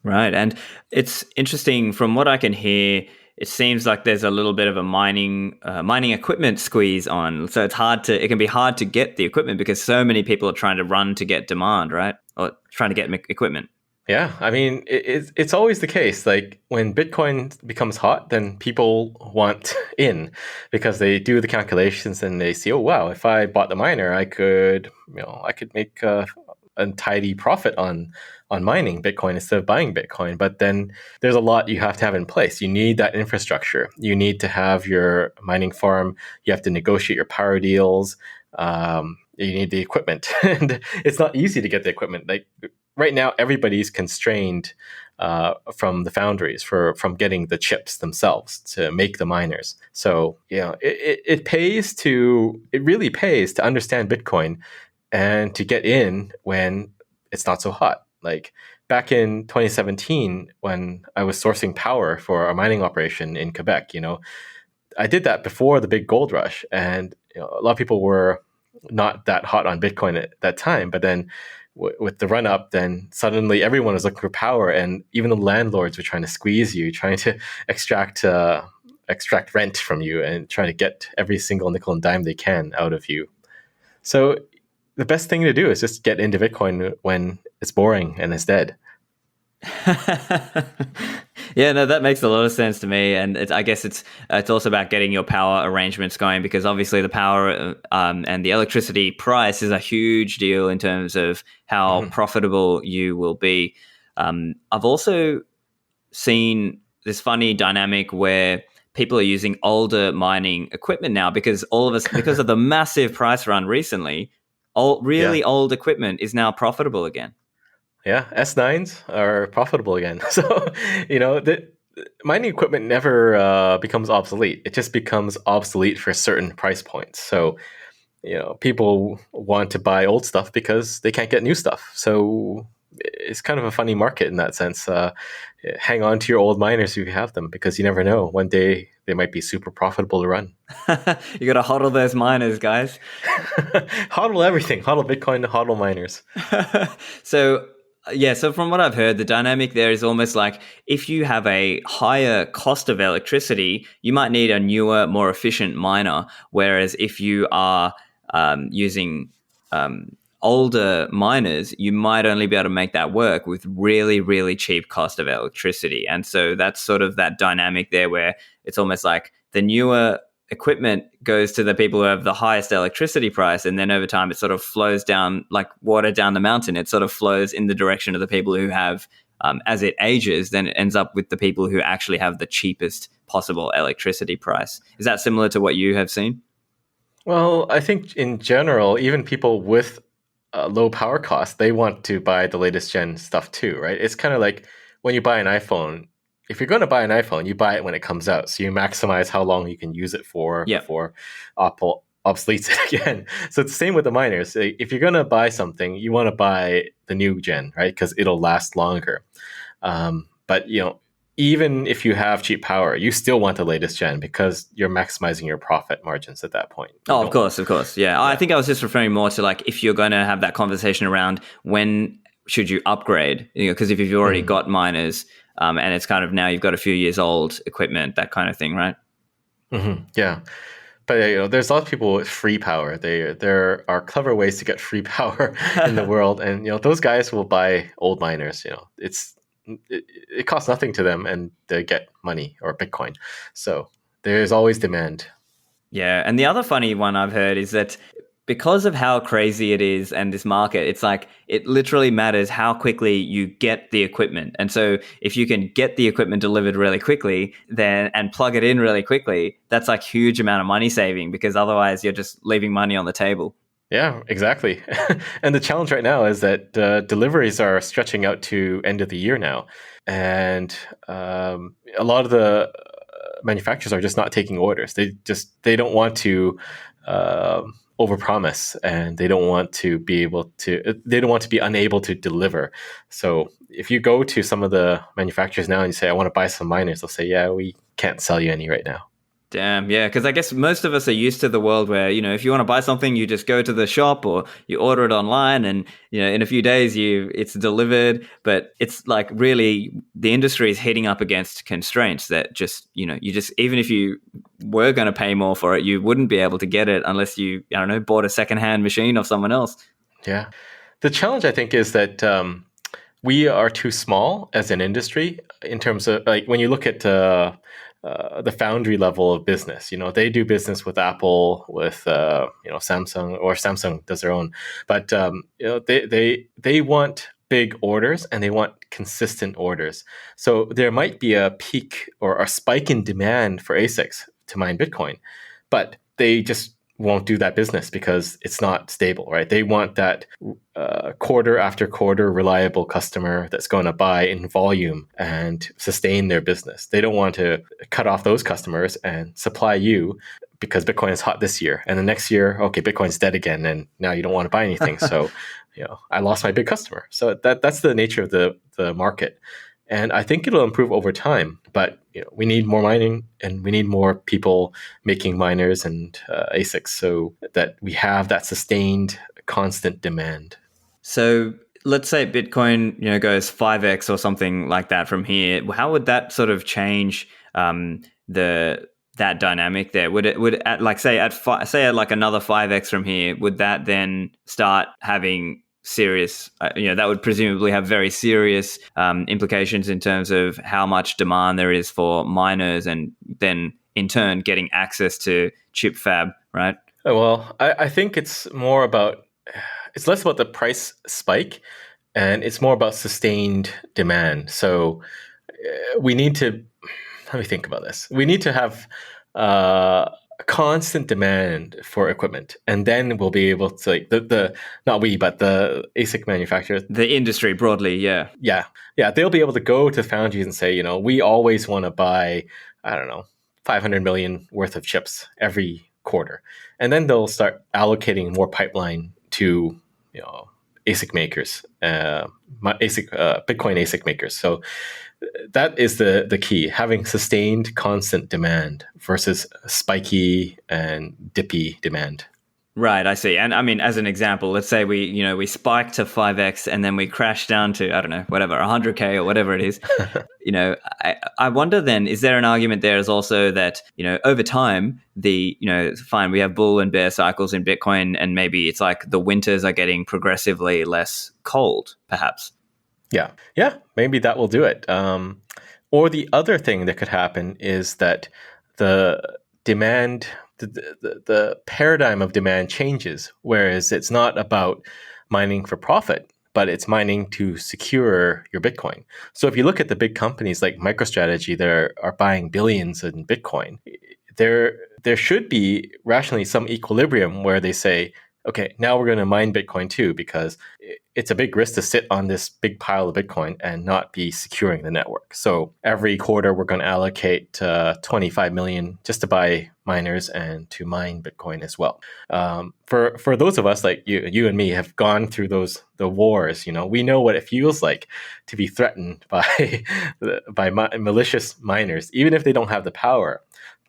Right. And it's interesting from what I can hear, it seems like there's a little bit of a mining equipment squeeze on. So it can be hard to get the equipment because so many people are trying to run to get demand, right? Or trying to get equipment.
Yeah, I mean, it's always the case. Like when Bitcoin becomes hot, then people want in because they do the calculations and they see, oh wow, if I bought the miner, I could make a tidy profit on mining Bitcoin instead of buying Bitcoin. But then there's a lot you have to have in place. You need that infrastructure. You need to have your mining farm. You have to negotiate your power deals. You need the equipment, and it's not easy to get the equipment. Like right now, everybody's constrained from the foundries from getting the chips themselves to make the miners. So it really pays to understand Bitcoin and to get in when it's not so hot. Like back in 2017, when I was sourcing power for our mining operation in Quebec, I did that before the big gold rush, and a lot of people were not that hot on Bitcoin at that time. But then with the run up, then suddenly everyone was looking for power, and even the landlords were trying to squeeze you, trying to extract rent from you, and trying to get every single nickel and dime they can out of you. So the best thing to do is just get into Bitcoin when it's boring and it's dead.
Yeah, no, that makes a lot of sense to me, and I guess it's also about getting your power arrangements going because obviously the power and the electricity price is a huge deal in terms of how
Mhm.
profitable you will be. I've also seen this funny dynamic where people are using older mining equipment now because because of the massive price run recently,
Yeah.
really old equipment is now profitable again.
Yeah, S9s are profitable again. So, the mining equipment never becomes obsolete. It just becomes obsolete for certain price points. So, people want to buy old stuff because they can't get new stuff. So, it's kind of a funny market in that sense. Hang on to your old miners if you have them because you never know. One day they might be super profitable to run.
You got to hodl those miners, guys.
Hodl everything. Hodl Bitcoin, hodl miners.
So yeah, so from what I've heard, the dynamic there is almost like if you have a higher cost of electricity, you might need a newer, more efficient miner. Whereas if you are using older miners, you might only be able to make that work with really, really cheap cost of electricity. And so that's sort of that dynamic there where it's almost like the newer equipment goes to the people who have the highest electricity price, and then over time it sort of flows down like water down the mountain. It sort of flows in the direction of the people who have as it ages, then it ends up with the people who actually have the cheapest possible electricity price. Is that similar to what you have seen?
Well, I think in general, even people with low power costs, they want to buy the latest gen stuff too, right? It's kind of like when you buy an iPhone. If you're going to buy an iPhone, you buy it when it comes out, so you maximize how long you can use it for
Yeah.
before Apple obsoletes it again. So it's the same with the miners. If you're going to buy something, you want to buy the new gen, right? Because it'll last longer. But even if you have cheap power, you still want the latest gen because you're maximizing your profit margins at that point. You
Oh,
don't.
of course. Yeah. I
Yeah.
think I was just referring more to like if you're going to have that conversation around when should you upgrade, because if you've already
Mhm.
got miners and it's kind of now you've got a few years old equipment, that kind of thing, right?
Yeah. But there's a lot of people with free power. There are clever ways to get free power in the world, and those guys will buy old miners. It costs nothing to them, and they get money or Bitcoin. So there's always demand.
Yeah, and the other funny one I've heard is that because of how crazy it is and this market, it's like it literally matters how quickly you get the equipment. And so if you can get the equipment delivered really quickly, then and plug it in really quickly, that's like huge amount of money saving because otherwise you're just leaving money on the table.
Yeah, exactly. And the challenge right now is that deliveries are stretching out to end of the year now, and a lot of the manufacturers are just not taking orders. They don't want to overpromise, and they don't want to be able to. They don't want to be unable to deliver. So if you go to some of the manufacturers now and you say, "I want to buy some miners," they'll say, "Yeah, we can't sell you any right now."
Damn, yeah, because I guess most of us are used to the world where, if you want to buy something, you just go to the shop or you order it online and, in a few days it's delivered. But it's like really the industry is heating up against constraints that just, you just, even if you were going to pay more for it, you wouldn't be able to get it unless you, I don't know, bought a secondhand machine of someone else.
Yeah. The challenge, I think, is that we are too small as an industry in terms of like when you look at the foundry level of business. They do business with Apple, with Samsung, or Samsung does their own, but they want big orders and they want consistent orders. So there might be a peak or a spike in demand for ASICs to mine Bitcoin, but they just won't do that business because it's not stable, right? They want that quarter after quarter reliable customer that's going to buy in volume and sustain their business. They don't want to cut off those customers and supply you because Bitcoin is hot this year, and the next year, okay, Bitcoin's dead again, and now you don't want to buy anything. So, I lost my big customer. So that's the nature of the market. And I think it'll improve over time, but we need more mining and we need more people making miners and ASICs so that we have that sustained, constant demand.
So let's say Bitcoin, goes 5x or something like that from here. How would that sort of change the that dynamic there? Would at like say at like another 5x from here? Would that then start having serious, that would presumably have very serious implications in terms of how much demand there is for miners, and then in turn getting access to chip fab, right?
Well, I think it's less about the price spike, and it's more about sustained demand. So we need to, let me think about this. We need to have constant demand for equipment, and then we'll be able to, like, the not we, but the ASIC manufacturers,
the industry broadly,
yeah, they'll be able to go to foundries and say, we always want to buy, I don't know, 500 million worth of chips every quarter, and then they'll start allocating more pipeline to ASIC makers, Bitcoin ASIC makers. So that is the key: having sustained, constant demand versus spiky and dippy demand.
Right, I see. And I mean, as an example, let's say we spike to 5x and then we crash down to, I don't know, whatever, 100K or whatever it is. I wonder then, is there an argument there is also that, over time, fine, we have bull and bear cycles in Bitcoin, and maybe it's like the winters are getting progressively less cold, perhaps.
Yeah, maybe that will do it. Or the other thing that could happen is that the demand, the paradigm of demand changes, whereas it's not about mining for profit, but it's mining to secure your Bitcoin. So if you look at the big companies like MicroStrategy that are buying billions in Bitcoin, there should be rationally some equilibrium where they say, okay, now we're going to mine Bitcoin too, because it's a big risk to sit on this big pile of Bitcoin and not be securing the network. So every quarter, we're going to allocate 25 million just to buy miners and to mine Bitcoin as well. For those of us like you and me have gone through the wars, we know what it feels like to be threatened by malicious miners, even if they don't have the power,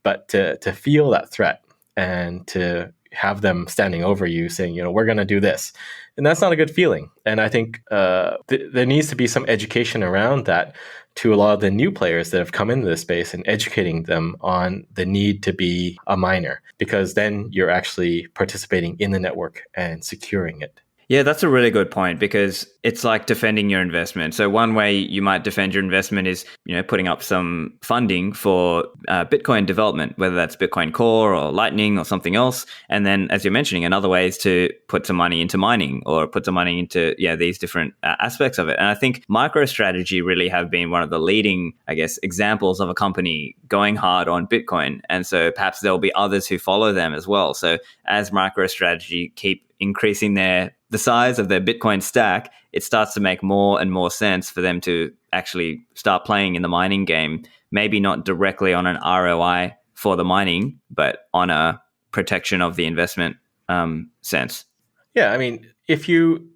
but to feel that threat and to have them standing over you saying, we're going to do this. And that's not a good feeling. And I think there needs to be some education around that to a lot of the new players that have come into this space, and educating them on the need to be a miner, because then you're actually participating in the network and securing it.
Yeah, that's a really good point, because it's like defending your investment. So one way you might defend your investment is, putting up some funding for Bitcoin development, whether that's Bitcoin Core or Lightning or something else. And then, as you're mentioning, another way is to put some money into mining, or put some money into these different aspects of it. And I think MicroStrategy really have been one of the leading, examples of a company going hard on Bitcoin. And so perhaps there'll be others who follow them as well. So as MicroStrategy keep increasing the size of their Bitcoin stack, it starts to make more and more sense for them to actually start playing in the mining game, maybe not directly on an ROI for the mining, but on a protection of the investment sense.
Yeah, I mean, if you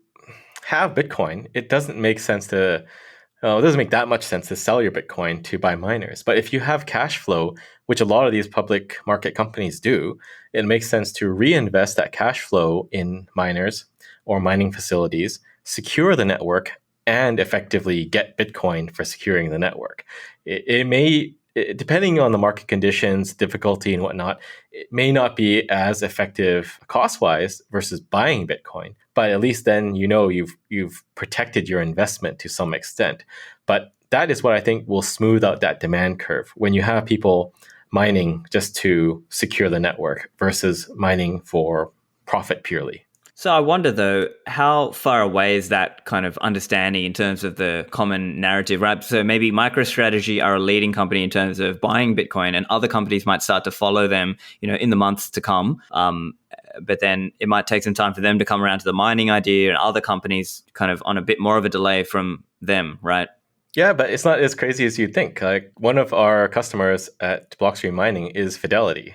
have Bitcoin, it doesn't make that much sense to sell your Bitcoin to buy miners. But if you have cash flow, which a lot of these public market companies do, it makes sense to reinvest that cash flow in miners or mining facilities, secure the network, and effectively get Bitcoin for securing the network. It may, depending on the market conditions, difficulty and whatnot, it may not be as effective cost-wise versus buying Bitcoin, but at least then you've protected your investment to some extent. But that is what I think will smooth out that demand curve, when you have people mining just to secure the network versus mining for profit purely.
So I wonder, though, how far away is that kind of understanding in terms of the common narrative, right? So maybe MicroStrategy are a leading company in terms of buying Bitcoin, and other companies might start to follow them, in the months to come. But then it might take some time for them to come around to the mining idea, and other companies kind of on a bit more of a delay from them, right?
Yeah, but it's not as crazy as you'd think. Like, one of our customers at Blockstream Mining is Fidelity.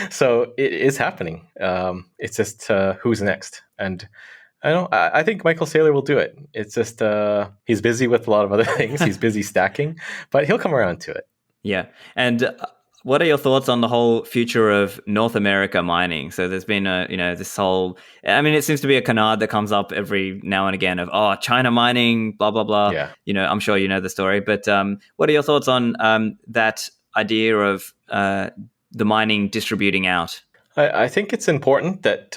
So it is happening. It's just who's next. And I think Michael Saylor will do it. It's just he's busy with a lot of other things. He's busy stacking, but he'll come around to it.
Yeah. And what are your thoughts on the whole future of North America mining? So there's been this whole, it seems to be a canard that comes up every now and again of, China mining, blah, blah, blah.
Yeah.
I'm sure you know the story, but what are your thoughts on that idea of the mining distributing out?
I think it's important that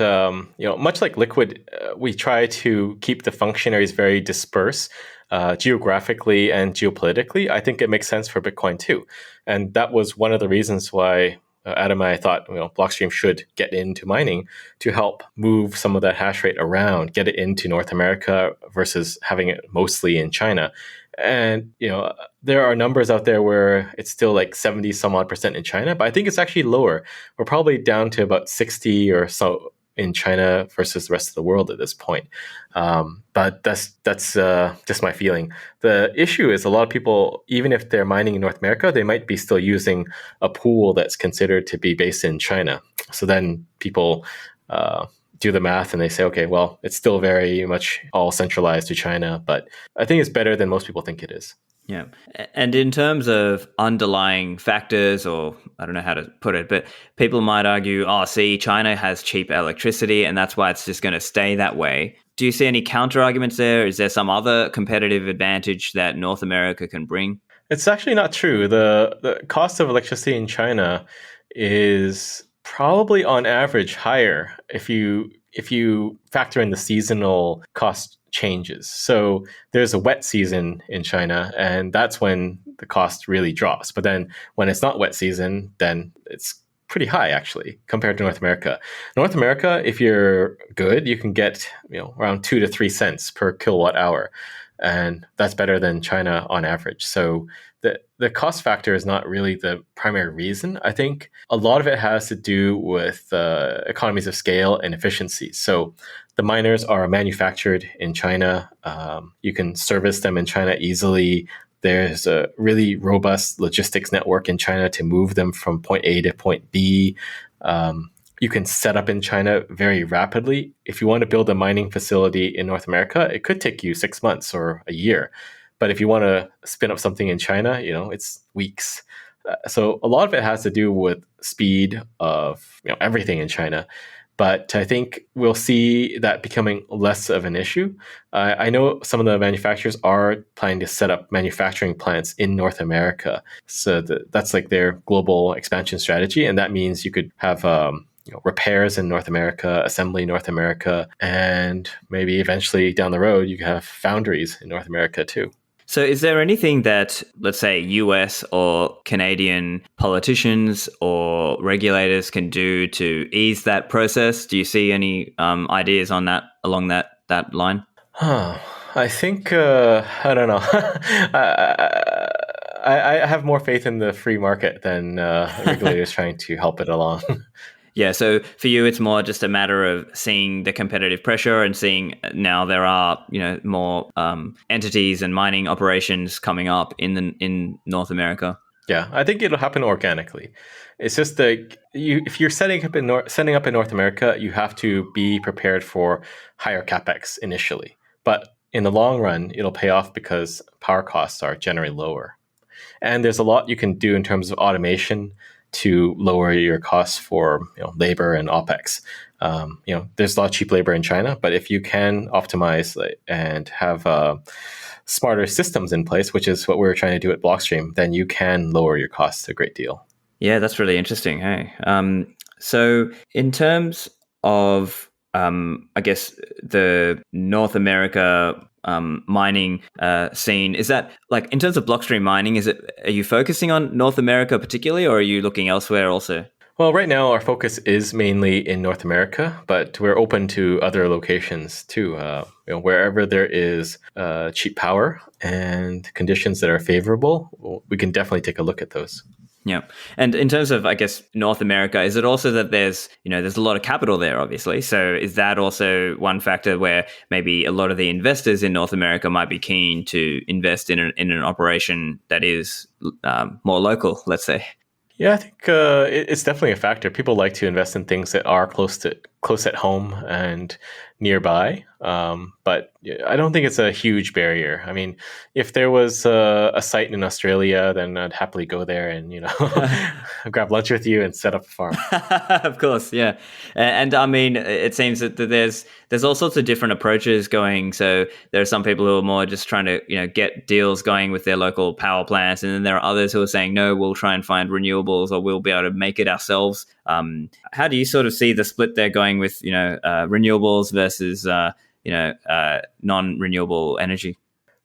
much like liquid, we try to keep the functionaries very dispersed geographically and geopolitically. I think it makes sense for Bitcoin too, and that was one of the reasons why Adam and I thought Blockstream should get into mining to help move some of that hash rate around, get it into North America versus having it mostly in China. And there are numbers out there where it's still like 70 some odd percent in China, but I think it's actually lower. We're probably down to about 60 or so in China versus the rest of the world at this point. But that's just my feeling. The issue is a lot of people, even if they're mining in North America, they might be still using a pool that's considered to be based in China. So then people do the math and they say, okay, well, it's still very much all centralized to China, but I think it's better than most people think it is.
Yeah. And in terms of underlying factors, or I don't know how to put it, but people might argue, oh, see, China has cheap electricity and that's why it's just going to stay that way. Do you see any counter arguments there? Is there some other competitive advantage that North America can bring?
It's actually not true. The cost of electricity in China is probably on average higher if you factor in the seasonal cost changes. So there's a wet season in China, and that's when the cost really drops. But then when it's not wet season, then it's pretty high actually compared to North America. North America, if you're good, you can get around 2 to 3 cents per kilowatt hour, and that's better than China on average. So the cost factor is not really the primary reason. I think a lot of it has to do with economies of scale and efficiency. So the miners are manufactured in China. You can service them in China easily. There's a really robust logistics network in China to move them from point A to point B. You can set up in China very rapidly. If you want to build a mining facility in North America, it could take you 6 months or a year. But if you want to spin up something in China, it's weeks. So a lot of it has to do with speed of everything in China. But I think we'll see that becoming less of an issue. I know some of the manufacturers are planning to set up manufacturing plants in North America. So that's like their global expansion strategy. And that means you could have repairs in North America, assembly in North America, and maybe eventually down the road, you can have foundries in North America too.
So is there anything that, let's say, US or Canadian politicians or regulators can do to ease that process? Do you see any ideas on that along that line?
I think, I don't know. I have more faith in the free market than regulators trying to help it along.
Yeah, so for you, it's more just a matter of seeing the competitive pressure and seeing now there are more entities and mining operations coming up in North America.
Yeah, I think it'll happen organically. It's just that if you're setting up in North America, you have to be prepared for higher capex initially. But in the long run, it'll pay off because power costs are generally lower, and there's a lot you can do in terms of automation to lower your costs for labor and OPEX. There's a lot of cheap labor in China, but if you can optimize and have smarter systems in place, which is what we're trying to do at Blockstream, then you can lower your costs a great deal.
Yeah, that's really interesting. Hey, so in terms of I guess the North America mining scene, is that like in terms of Blockstream mining, are you focusing on North America particularly, or are you looking elsewhere also?
Well, right now our focus is mainly in North America, but we're open to other locations too. Wherever there is cheap power and conditions that are favorable, we can definitely take a look at those.
Yeah. And in terms of, I guess, North America, is it also that there's a lot of capital there, obviously? So is that also one factor where maybe a lot of the investors in North America might be keen to invest in an operation that is more local, let's say?
Yeah, I think it's definitely a factor. People like to invest in things that are close close at home and nearby. But I don't think it's a huge barrier. I mean, if there was a site in Australia, then I'd happily go there and, grab lunch with you and set up a farm.
Of course, yeah. And I mean, it seems that there's all sorts of different approaches going. So there are some people who are more just trying to, get deals going with their local power plants. And then there are others who are saying, no, we'll try and find renewables, or we'll be able to make it ourselves. How do you sort of see the split there going with, renewables versus, non-renewable energy?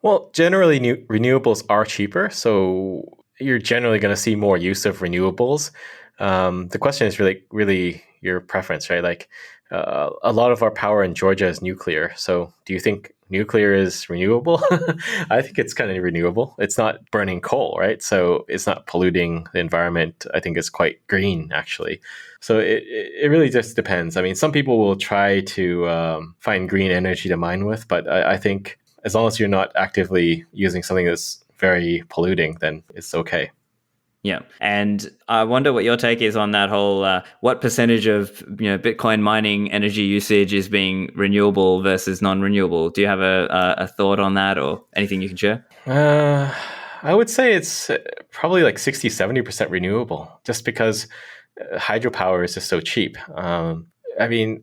Well, generally, renewables are cheaper. So you're generally going to see more use of renewables. The question is really your preference, right? Like a lot of our power in Georgia is nuclear. So do you think nuclear is renewable? I think it's kind of renewable. It's not burning coal, right? So it's not polluting the environment. I think it's quite green, actually. So it really just depends. I mean, some people will try to find green energy to mine with, but I think as long as you're not actively using something that's very polluting, then it's okay.
Yeah. And I wonder what your take is on that whole, what percentage of, Bitcoin mining energy usage is being renewable versus non-renewable? Do you have a thought on that, or anything you can share?
I would say it's probably like 60-70% renewable, just because hydropower is just so cheap. I mean,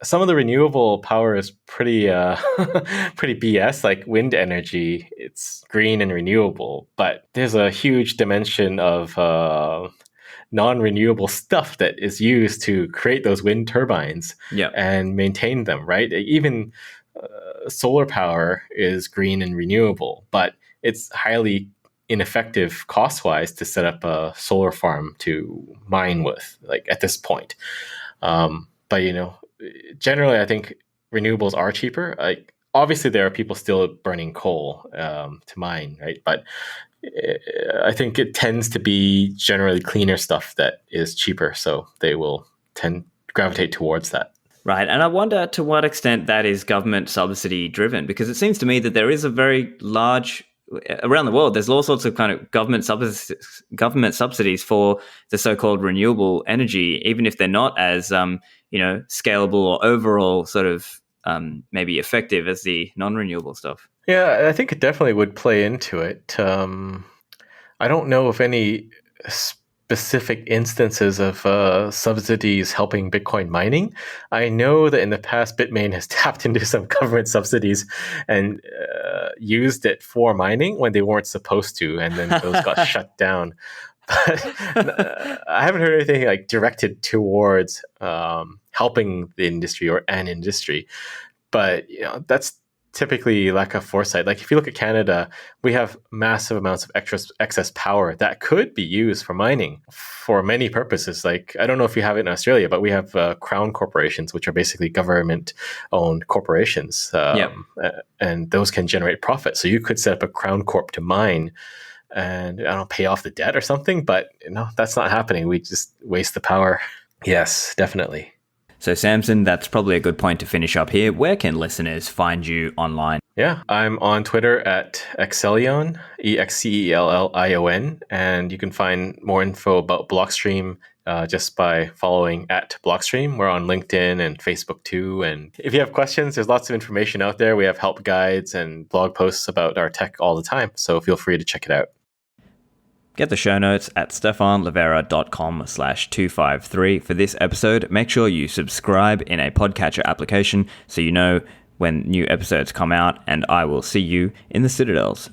some of the renewable power is pretty pretty BS, like wind energy. It's green and renewable, but there's a huge dimension of non-renewable stuff that is used to create those wind turbines and maintain them, right? Even solar power is green and renewable, but it's highly ineffective cost-wise to set up a solar farm to mine with, like at this point. But generally, I think renewables are cheaper. Like obviously, there are people still burning coal to mine, right? But I think it tends to be generally cleaner stuff that is cheaper, so they will tend to gravitate towards that.
Right. And I wonder to what extent that is government subsidy driven, because it seems to me that there is a very large, around the world, there's all sorts of kind of government subsidies for the so-called renewable energy, even if they're not as, scalable or overall sort of maybe effective as the non-renewable stuff.
Yeah, I think it definitely would play into it. I don't know of any specific instances of subsidies helping Bitcoin mining. I know that in the past, Bitmain has tapped into some government subsidies and used it for mining when they weren't supposed to, and then those got shut down. But I haven't heard anything like directed towards helping the industry or an industry. But that's typically lack of foresight. Like if you look at Canada, we have massive amounts of excess power that could be used for mining for many purposes. Like I don't know if you have it in Australia, but we have crown corporations, which are basically government-owned corporations, and those can generate profit. So you could set up a crown corp to mine and pay off the debt or something. But that's not happening. We just waste the power. Yes, definitely.
So Samson, that's probably a good point to finish up here. Where can listeners find you online?
Yeah, I'm on Twitter at Excellion, EXCELLION, and you can find more info about Blockstream just by following at Blockstream. We're on LinkedIn and Facebook too. And if you have questions, there's lots of information out there. We have help guides and blog posts about our tech all the time, so feel free to check it out.
Get the show notes at stefanlivera.com/253 for this episode. Make sure you subscribe in a podcatcher application so you know when new episodes come out, and I will see you in the Citadels.